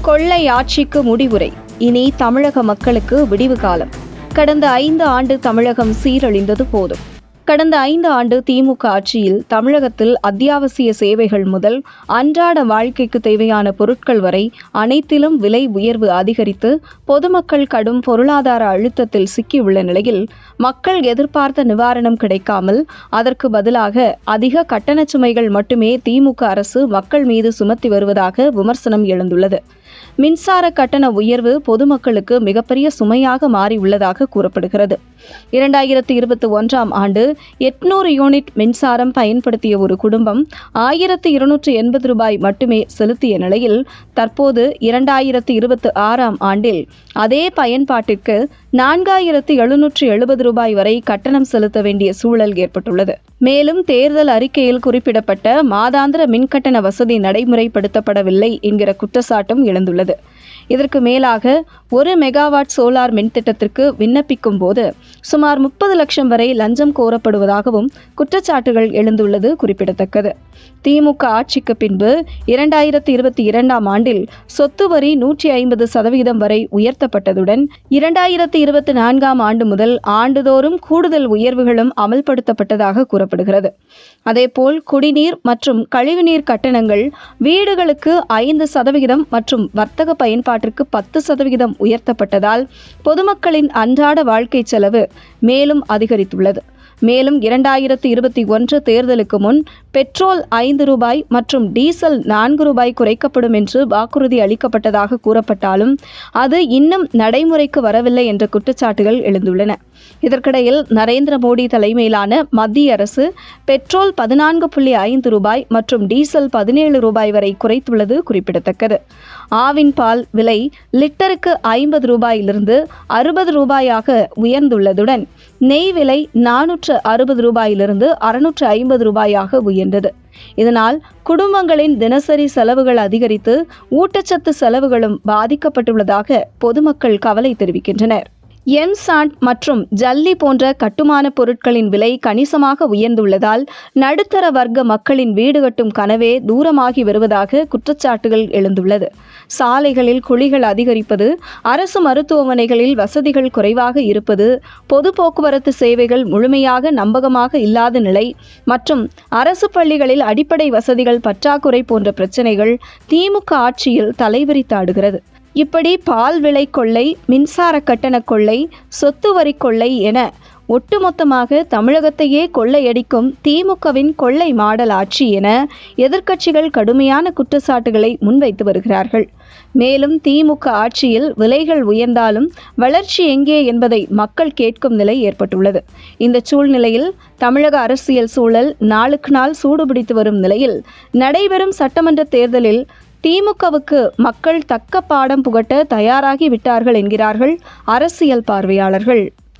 கொள்ளை ஆட்சிக்கு முடிவுரை. இனி தமிழக மக்களுக்கு விடிவு காலம். கடந்த 5 ஆண்டு தமிழகம் சீரழிந்தது போதும். கடந்த 5 ஆண்டு திமுக ஆட்சியில் தமிழகத்தில் அத்தியாவசிய சேவைகள் முதல் அன்றாட வாழ்க்கைக்கு தேவையான பொருட்கள் வரை அனைத்திலும் விலை உயர்வு அதிகரித்து பொதுமக்கள் கடும் பொருளாதார அழுத்தத்தில் சிக்கியுள்ள நிலையில் மக்கள் எதிர்பார்த்த நிவாரணம் கிடைக்காமல் அதற்கு பதிலாக அதிக கட்டணச் சுமைகள் மட்டுமே திமுக அரசு மக்கள் மீது சுமத்தி வருவதாக விமர்சனம் எழுந்துள்ளது. மின்சார கட்டண உயர்வு பொதுமக்களுக்கு மிகப்பெரிய சுமையாக மாறியுள்ளதாக கூறப்படுகிறது. 2021ஆம் ஆண்டு 800 யூனிட் மின்சாரம் பயன்படுத்திய ஒரு குடும்பம் 1280 ரூபாய் மட்டுமே செலுத்திய நிலையில் தற்போது 2026ஆம் ஆண்டில் அதே பயன்பாட்டிற்கு 4770 ரூபாய் வரை கட்டணம் செலுத்த வேண்டிய சூழல் ஏற்பட்டுள்ளது. மேலும் தேர்தல் அறிக்கையில் குறிப்பிடப்பட்ட மாதாந்திர மின்கட்டண வசதி நடைமுறைப்படுத்தப்படவில்லை என்கிற குற்றச்சாட்டும் எழுந்துள்ளது. இதற்கு மேலாக 1 மெகாவாட் சோலார் மின் திட்டத்திற்கு விண்ணப்பிக்கும் போது சுமார் 30 லட்சம் வரை லஞ்சம் கோரப்படுவதாகவும் குற்றச்சாட்டுகள் எழுந்துள்ளது குறிப்பிடத்தக்கது. திமுக ஆட்சிக்கு பின்பு 2022ஆம் ஆண்டில் சொத்து வரி 150% வரை உயர்த்தப்பட்டதுடன் 2024ஆம் ஆண்டு முதல் ஆண்டுதோறும் கூடுதல் உயர்வுகளும் அமல்படுத்தப்பட்டதாக கூறப்படுகிறது. அதேபோல் குடிநீர் மற்றும் கழிவுநீர் கட்டணங்கள் வீடுகளுக்கு 5% மற்றும் வர்த்தக பயன்பாட்டிற்கு 10% உயர்த்தப்பட்டதால் பொதுமக்களின் அன்றாட வாழ்க்கை செலவு மேலும் அதிகரித்துள்ளது. மேலும் 2021 தேர்தலுக்கு முன் பெட்ரோல் 5 ரூபாய் மற்றும் டீசல் 4 ரூபாய் குறைக்கப்படும் என்று வாக்குறுதி அளிக்கப்பட்டதாக கூறப்பட்டாலும் அது இன்னும் நடைமுறைக்கு வரவில்லை என்ற குற்றச்சாட்டுகள் எழுந்துள்ளன. இதற்கிடையில் நரேந்திர மோடி தலைமையிலான மத்திய அரசு பெட்ரோல் 14.5 ரூபாய் மற்றும் டீசல் 17 ரூபாய் வரை குறைத்துள்ளது குறிப்பிடத்தக்கது. ஆவின் பால் விலை லிட்டருக்கு 50 ரூபாயிலிருந்து 60 ரூபாயாக உயர்ந்துள்ளதுடன் நெய் விலை 460 ரூபாயிலிருந்து 650 ரூபாயாக உயர்ந்தது. இதனால் குடும்பங்களின் தினசரி செலவுகள் அதிகரித்து ஊட்டச்சத்து செலவுகளும் பாதிக்கப்பட்டுள்ளதாக பொதுமக்கள் கவலை தெரிவிக்கின்றனர். எம்சாண்ட் மற்றும் ஜல்லி போன்ற கட்டுமான பொருட்களின் விலை கணிசமாக உயர்ந்துள்ளதால் நடுத்தர வர்க்க மக்களின் வீடு கட்டும் கனவே தூரமாகி வருவதாக குற்றச்சாட்டுகள் எழுந்துள்ளது. சாலைகளில் குழிகள் அதிகரிப்பது, அரசு மருத்துவமனைகளில் வசதிகள் குறைவாக இருப்பது, பொது போக்குவரத்து சேவைகள் முழுமையாக நம்பகமாக இல்லாத நிலை மற்றும் அரசு பள்ளிகளில் அடிப்படை வசதிகள் பற்றாக்குறை போன்ற பிரச்சனைகள் திமுக ஆட்சியில் தலைவிரித்தாடுகிறது. இப்படி பால் விலை கொள்ளை, மின்சார கட்டண கொள்ளை, சொத்து வரி கொள்ளை என ஒட்டுமொத்தமாக தமிழகத்தையே கொள்ளையடிக்கும் திமுகவின் கொள்ளை மாடல் ஆட்சி என எதிர்க்கட்சிகள் கடுமையான குற்றச்சாட்டுகளை முன்வைத்து வருகிறார்கள். மேலும் திமுக ஆட்சியில் விலைகள் உயர்ந்தாலும் வளர்ச்சி எங்கே என்பதை மக்கள் கேட்கும் நிலை ஏற்பட்டுள்ளது. இந்த சூழ்நிலையில் தமிழக அரசியல் சூழல் நாளுக்கு நாள் சூடுபிடித்து வரும் நிலையில் நடைபெறும் சட்டமன்ற தேர்தலில் திமுகவுக்கு மக்கள் தக்க பாடம் புகட்ட தயாராகி விட்டார்கள் என்கிறார்கள் அரசியல் பார்வையாளர்கள்.